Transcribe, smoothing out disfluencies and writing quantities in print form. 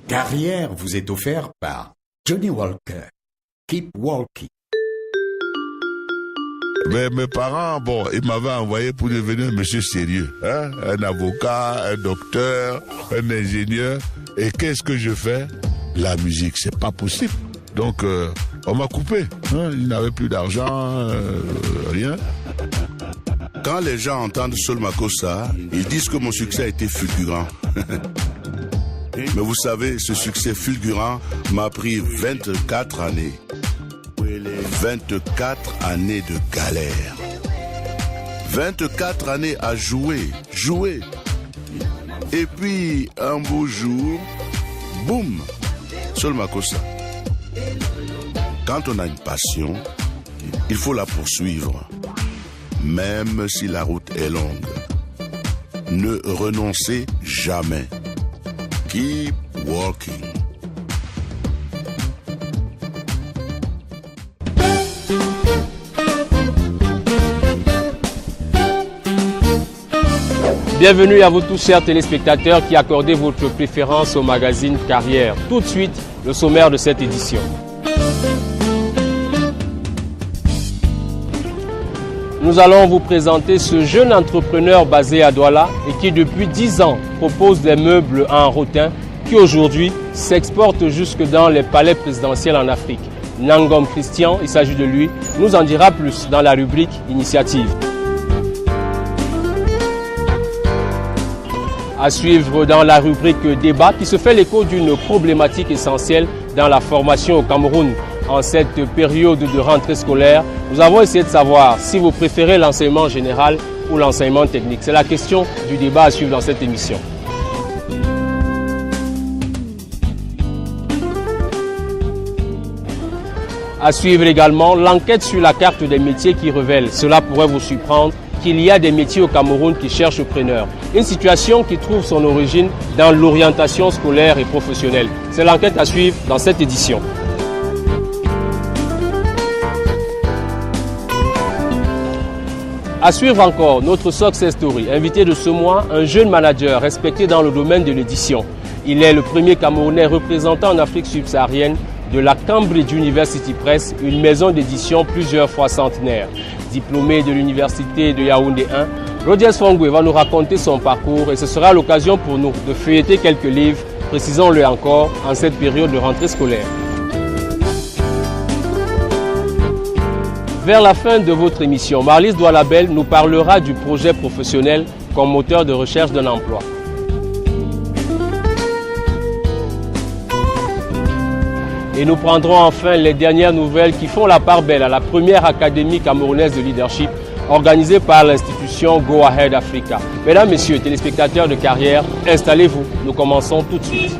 Carrière vous est offert par Johnny Walker. Keep walking. Mais mes parents, bon, ils m'avaient envoyé pour devenir un monsieur sérieux, hein? Un avocat, un docteur, un ingénieur. Et qu'est-ce que je fais? La musique, c'est pas possible. Donc, on m'a coupé. Hein? Ils n'avaient plus d'argent, rien. Quand les gens entendent Sol Makossa, ils disent que mon succès a été fulgurant. Mais vous savez, ce succès fulgurant m'a pris 24 années. 24 années de galère. 24 années à jouer. Et puis, un beau jour, boum, Sol Makossa. Quand on a une passion, il faut la poursuivre. Même si la route est longue. Ne renoncez jamais. Keep walking. Bienvenue à vous tous, chers téléspectateurs qui accordez votre préférence au magazine Carrière. Tout de suite, le sommaire de cette édition. Nous allons vous présenter ce jeune entrepreneur basé à Douala et qui depuis 10 ans propose des meubles en rotin qui aujourd'hui s'exportent jusque dans les palais présidentiels en Afrique. Nangom Christian, il s'agit de lui, nous en dira plus dans la rubrique Initiative. À suivre dans la rubrique Débat qui se fait l'écho d'une problématique essentielle dans la formation au Cameroun. En cette période de rentrée scolaire, nous avons essayé de savoir si vous préférez l'enseignement général ou l'enseignement technique. C'est la question du débat à suivre dans cette émission. À suivre également l'enquête sur la carte des métiers qui révèle, cela pourrait vous surprendre, qu'il y a des métiers au Cameroun qui cherchent preneurs. Une situation qui trouve son origine dans l'orientation scolaire et professionnelle. C'est l'enquête à suivre dans cette édition. À suivre encore notre Success Story. Invité de ce mois, un jeune manager respecté dans le domaine de l'édition. Il est le premier Camerounais représentant en Afrique subsaharienne de la Cambridge University Press, une maison d'édition plusieurs fois centenaire. Diplômé de l'université de Yaoundé 1, Rogers Fongwe va nous raconter son parcours et ce sera l'occasion pour nous de feuilleter quelques livres, précisons-le encore, en cette période de rentrée scolaire. Vers la fin de votre émission, Marlise Doualabel nous parlera du projet professionnel comme moteur de recherche d'un emploi. Et nous prendrons enfin les dernières nouvelles qui font la part belle à la première académie camerounaise de leadership organisée par l'institution Go Ahead Africa. Mesdames, Messieurs, téléspectateurs de Carrière, installez-vous. Nous commençons tout de suite.